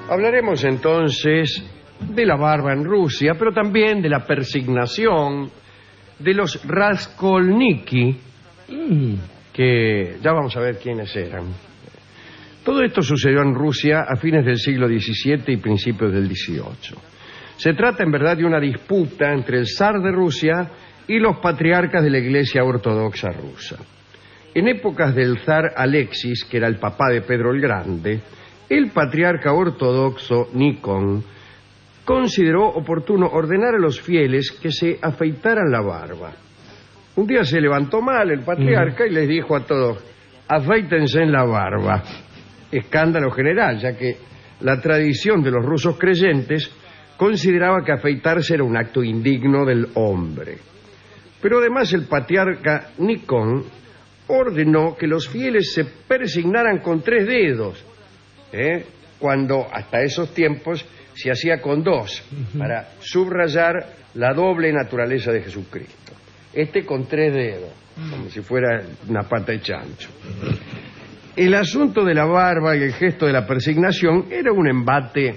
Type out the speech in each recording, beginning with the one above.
Hablaremos entonces de la barba en Rusia, pero también de la persignación, de los Raskolniki, que ya vamos a ver quiénes eran. Todo esto sucedió en Rusia a fines del siglo XVII y principios del XVIII. Se trata en verdad de una disputa entre el zar de Rusia y los patriarcas de la Iglesia Ortodoxa rusa. En épocas del zar Alexis, que era el papá de Pedro el Grande, el patriarca ortodoxo Nikon consideró oportuno ordenar a los fieles que se afeitaran la barba. Un día se levantó mal el patriarca y les dijo a todos: afeítense en la barba. Escándalo general, ya que la tradición de los rusos creyentes consideraba que afeitarse era un acto indigno del hombre. Pero además el patriarca Nikon ordenó que los fieles se persignaran con 3 dedos, cuando hasta esos tiempos se hacía con 2, para subrayar la doble naturaleza de Jesucristo. Con 3 dedos, como si fuera una pata de chancho. El asunto de la barba y el gesto de la persignación era un embate,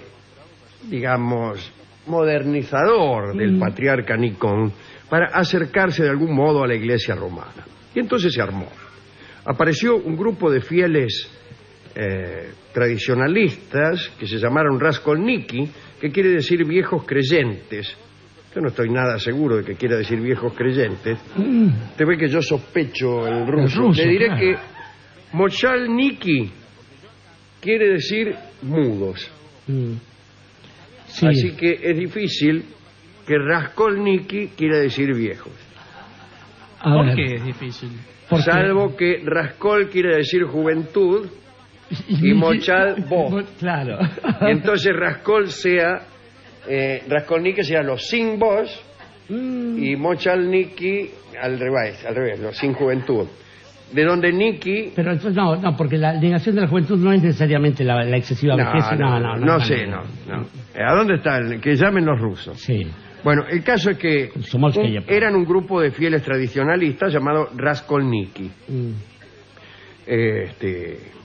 digamos, modernizador del patriarca Nikon para acercarse de algún modo a la iglesia romana. Y entonces se armó. Apareció un grupo de fieles tradicionalistas que se llamaron Raskolniki, que quiere decir viejos creyentes. Yo no estoy nada seguro de que quiera decir viejos creyentes. Te ve que yo sospecho el ruso. Le diré que Mochalniki quiere decir mudos. Sí. Así que es difícil que Raskolniki quiera decir viejos. ¿Por qué es difícil? Salvo que Raskol quiere decir juventud y Mochal voz. Claro. Y entonces Raskol sea Raskolniki sea los sin voz y Mochalniki al revés, los sin juventud. De donde Niki... Pero entonces no, porque la negación de la juventud no es necesariamente la excesiva vejez. No sé. ¿A dónde está? Que llamen los rusos. Sí. Bueno, el caso es que eran un grupo de fieles tradicionalistas llamado Raskolniki.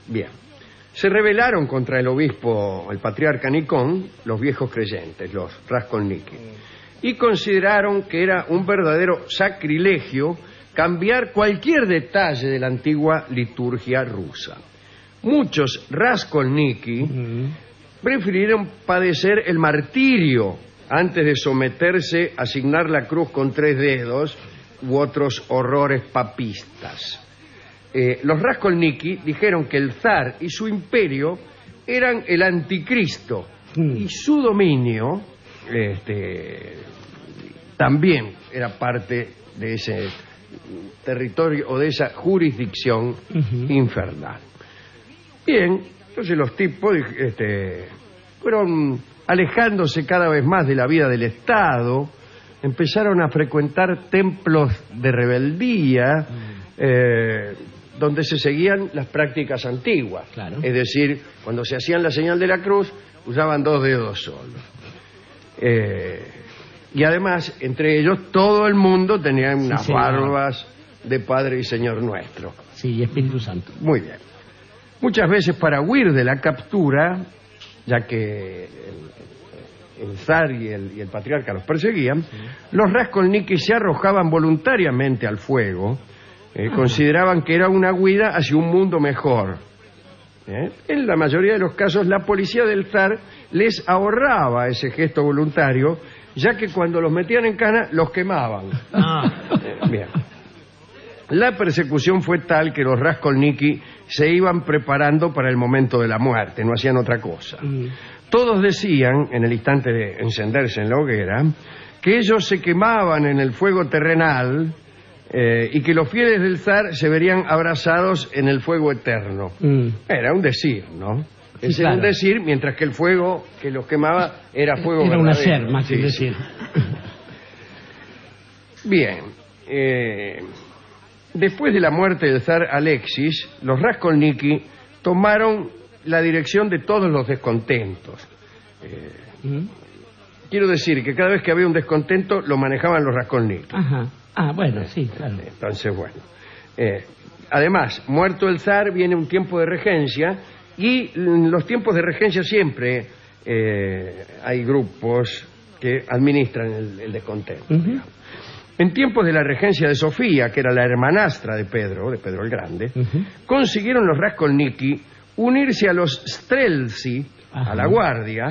Bien. Se rebelaron contra el obispo, el patriarca Nikon, los viejos creyentes, los Raskolniki, y consideraron que era un verdadero sacrilegio cambiar cualquier detalle de la antigua liturgia rusa. Muchos Raskolniki prefirieron padecer el martirio antes de someterse a asignar la cruz con 3 dedos u otros horrores papistas. Los Raskolniki dijeron que el zar y su imperio eran el anticristo y su dominio también era parte de ese territorio o de esa jurisdicción infernal. Bien, entonces los tipos fueron alejándose cada vez más de la vida del Estado, empezaron a frecuentar templos de rebeldía, donde se seguían las prácticas antiguas. Claro. Es decir, cuando se hacían la señal de la cruz, usaban 2 dedos solos. Y además, entre ellos, todo el mundo tenía unas barbas de Padre y Señor Nuestro. Sí, y Espíritu Santo. Muy bien. Muchas veces para huir de la captura, ya que el zar y el patriarca los perseguían, los Raskolniki se arrojaban voluntariamente al fuego. Consideraban que era una huida hacia un mundo mejor. En la mayoría de los casos, la policía del zar les ahorraba ese gesto voluntario, ya que cuando los metían en cana, los quemaban. Bien. La persecución fue tal que los Raskolniki se iban preparando para el momento de la muerte, no hacían otra cosa. Todos decían, en el instante de encenderse en la hoguera, que ellos se quemaban en el fuego terrenal y que los fieles del zar se verían abrazados en el fuego eterno. Era un decir, ¿no? Sí, claro. Un decir, mientras que el fuego que los quemaba era fuego verdadero. Era un hacer, más que decir. Bien. Después de la muerte del zar Alexis, los Raskolniki tomaron la dirección de todos los descontentos. Quiero decir que cada vez que había un descontento lo manejaban los Raskolniki. Bueno, sí, claro. Entonces, bueno. Además, muerto el zar, viene un tiempo de regencia, y los tiempos de regencia siempre hay grupos que administran el descontento. Digamos. En tiempos de la regencia de Sofía, que era la hermanastra de Pedro el Grande, consiguieron los Raskolniki unirse a los Streltsy, a la guardia,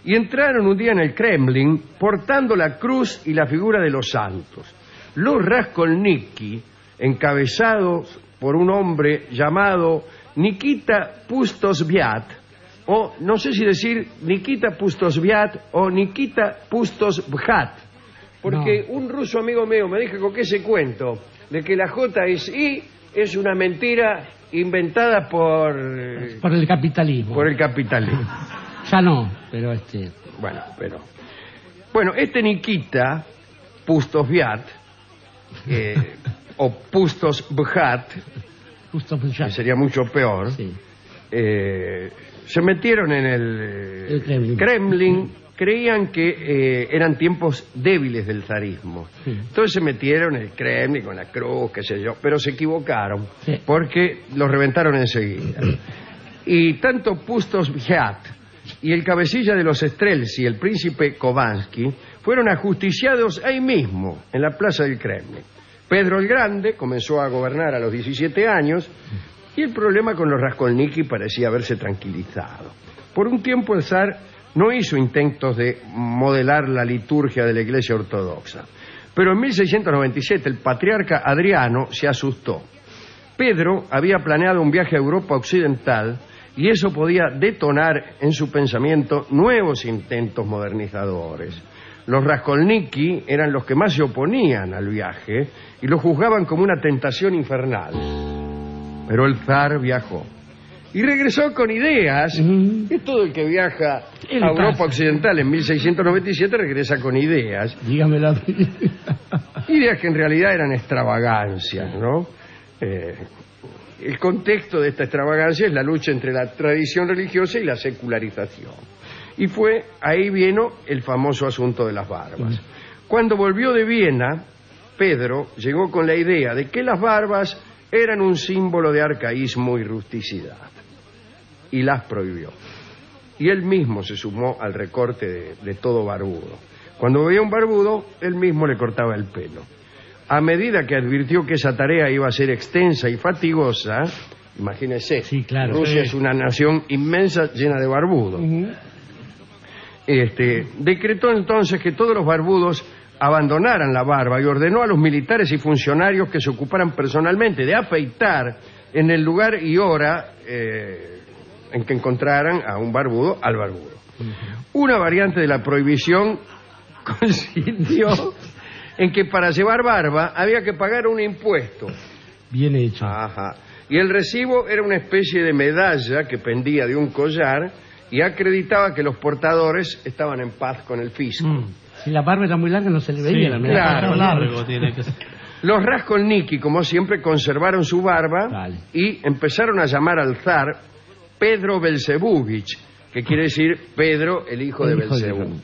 y entraron un día en el Kremlin portando la cruz y la figura de los santos. Los Raskolniki, encabezados por un hombre llamado Nikita Pustosviat, o no sé si decir Nikita Pustosviat o Nikita Pustosvhat, porque un ruso amigo mío me dijo que ese cuento de que la J es I es una mentira inventada por el capitalismo. Por el capitalismo. Ya no, pero Bueno, este Nikita Pustosviat o Pustosvhat, que sería mucho peor, se metieron en el Kremlin. Creían que eran tiempos débiles del zarismo. Entonces se metieron en el Kremlin con la cruz, qué sé yo, pero se equivocaron porque los reventaron enseguida. Y tanto Pustosvhat y el cabecilla de los Streltsy, el príncipe Khovansky, fueron ajusticiados ahí mismo, en la plaza del Kremlin. Pedro el Grande comenzó a gobernar a los 17 años y el problema con los Raskolniki parecía haberse tranquilizado. Por un tiempo el zar no hizo intentos de modelar la liturgia de la Iglesia Ortodoxa. Pero en 1697 el patriarca Adriano se asustó. Pedro había planeado un viaje a Europa Occidental y eso podía detonar en su pensamiento nuevos intentos modernizadores. Los Raskolniki eran los que más se oponían al viaje y lo juzgaban como una tentación infernal. Pero el zar viajó. Y regresó con ideas. Que todo el que viaja a Europa Occidental en 1697 regresa con ideas. Dígamela. Ideas que en realidad eran extravagancias, ¿no? El contexto de esta extravagancia es la lucha entre la tradición religiosa y la secularización. Y ahí vino el famoso asunto de las barbas. Cuando volvió de Viena, Pedro llegó con la idea de que las barbas eran un símbolo de arcaísmo y rusticidad. Y las prohibió. Y él mismo se sumó al recorte de todo barbudo. Cuando veía un barbudo, él mismo le cortaba el pelo. A medida que advirtió que esa tarea iba a ser extensa y fatigosa, imagínese, Rusia es una nación inmensa llena de barbudos. Decretó entonces que todos los barbudos abandonaran la barba y ordenó a los militares y funcionarios que se ocuparan personalmente de afeitar en el lugar y hora en que encontraran a un barbudo al barbudo. Una variante de la prohibición consistió en que para llevar barba había que pagar un impuesto. Bien hecho. Y el recibo era una especie de medalla que pendía de un collar y acreditaba que los portadores estaban en paz con el fisco. Si la barba era muy larga no se le veía la medalla. Largo tiene que ser. Los Raskolniki, como siempre, conservaron su barba y empezaron a llamar al zar Pedro Belzebúvich, que quiere decir Pedro, el hijo de Belzebú.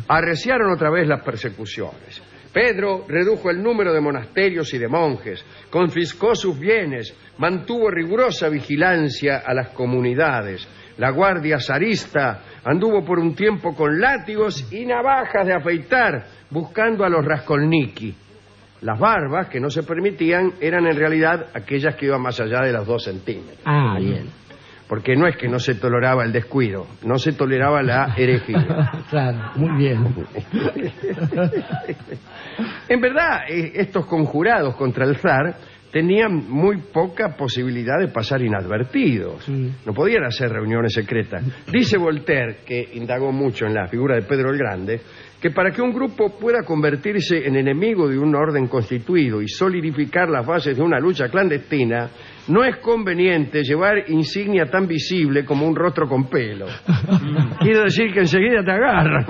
Arreciaron otra vez las persecuciones. Pedro redujo el número de monasterios y de monjes, confiscó sus bienes, mantuvo rigurosa vigilancia a las comunidades. La guardia zarista anduvo por un tiempo con látigos y navajas de afeitar, buscando a los Raskolniki. Las barbas que no se permitían eran en realidad aquellas que iban más allá de los 2 centímetros. Bien. Porque no es que no se toleraba el descuido, no se toleraba la herejía. Claro, muy bien. En verdad, estos conjurados contra el zar tenían muy poca posibilidad de pasar inadvertidos. No podían hacer reuniones secretas. Dice Voltaire, que indagó mucho en la figura de Pedro el Grande, que para que un grupo pueda convertirse en enemigo de un orden constituido y solidificar las bases de una lucha clandestina, no es conveniente llevar insignia tan visible como un rostro con pelo. Quiero decir que enseguida te agarran.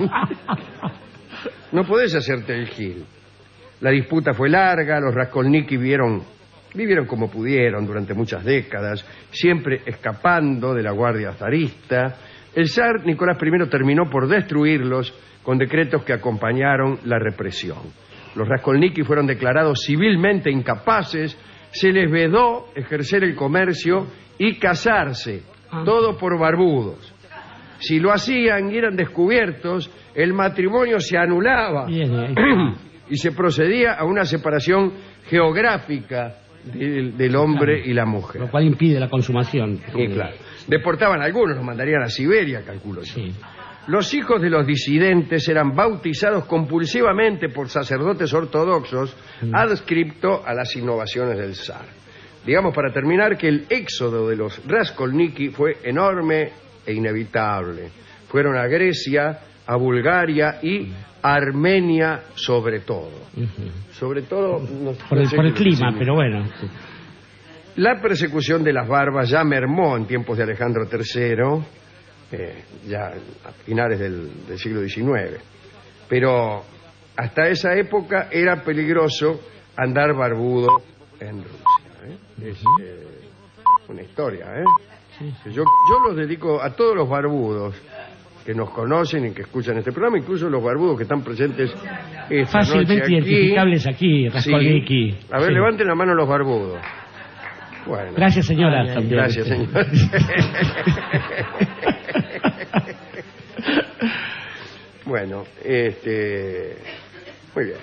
No podés hacerte el gil. La disputa fue larga, los Raskolniki vivieron como pudieron durante muchas décadas, siempre escapando de la guardia zarista. El zar Nicolás I terminó por destruirlos con decretos que acompañaron la represión. Los Raskolniki fueron declarados civilmente incapaces, se les vedó ejercer el comercio y casarse, todo por barbudos. Si lo hacían y eran descubiertos, el matrimonio se anulaba y se procedía a una separación geográfica del hombre y la mujer. Lo cual impide la consumación. Sí, claro. Deportaban a algunos, los mandarían a Siberia, calculo yo. Sí. Los hijos de los disidentes eran bautizados compulsivamente por sacerdotes ortodoxos adscripto a las innovaciones del zar. Digamos, para terminar, que el éxodo de los Raskolniki fue enorme e inevitable. Fueron a Grecia, a Bulgaria y Armenia sobre todo. Sobre todo... Por el clima, pero bueno. La persecución de las barbas ya mermó en tiempos de Alejandro III, ya a finales del siglo XIX. Pero hasta esa época era peligroso andar barbudo en Rusia. Es una historia, Yo los dedico a todos los barbudos que nos conocen y que escuchan este programa, incluso los barbudos que están presentes esta fácilmente noche aquí. Identificables aquí, Raskolniki. Sí. A ver, levanten la mano los barbudos. Bueno. Gracias, señora. Gracias, señora. Bueno, muy bien.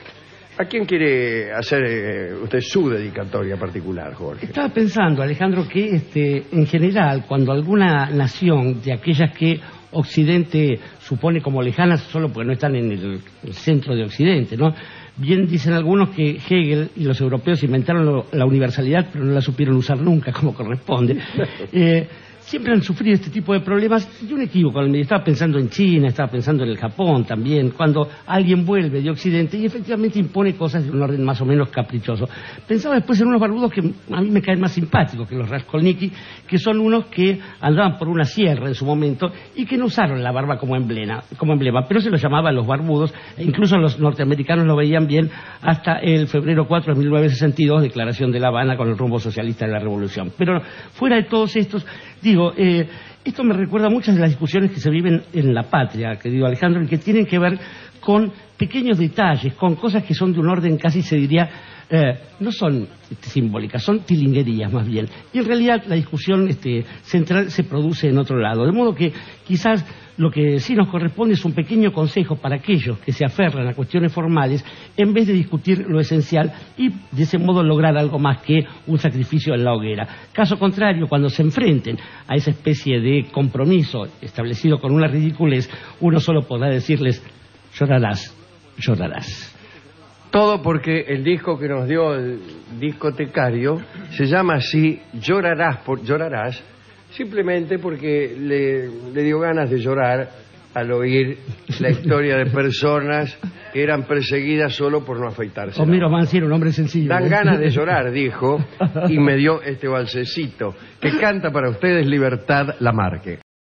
¿A quién quiere hacer usted su dedicatoria particular, Jorge? Estaba pensando, Alejandro, que en general, cuando alguna nación de aquellas que Occidente supone como lejanas, solo porque no están en el centro de Occidente, ¿no? Bien dicen algunos que Hegel y los europeos inventaron la universalidad, pero no la supieron usar nunca como corresponde. Siempre han sufrido este tipo de problemas y un equívoco. Estaba pensando en China, estaba pensando en el Japón también, cuando alguien vuelve de Occidente y efectivamente impone cosas de un orden más o menos caprichoso. Pensaba después en unos barbudos que a mí me caen más simpáticos que los Raskolniki, que son unos que andaban por una sierra en su momento y que no usaron la barba como emblema, pero se los llamaban los barbudos, e incluso los norteamericanos lo veían bien hasta el febrero 4 de 1962, declaración de La Habana con el rumbo socialista de la revolución. Pero fuera de todos estos, digo, esto me recuerda a muchas de las discusiones que se viven en la patria, querido Alejandro, y que tienen que ver con pequeños detalles, con cosas que son de un orden casi se diría, no son simbólicas, son tilinguerías más bien. Y en realidad la discusión central se produce en otro lado. De modo que quizás lo que sí nos corresponde es un pequeño consejo para aquellos que se aferran a cuestiones formales en vez de discutir lo esencial y de ese modo lograr algo más que un sacrificio en la hoguera. Caso contrario, cuando se enfrenten a esa especie de compromiso establecido con una ridiculez, uno solo podrá decirles: llorarás, llorarás. Todo porque el disco que nos dio el discotecario se llama así, Llorarás, simplemente porque le dio ganas de llorar al oír la historia de personas que eran perseguidas solo por no afeitarse. Homero Manzi era un hombre sencillo. Dan ganas de llorar, dijo, y me dio este balsecito que canta para ustedes Libertad Lamarque.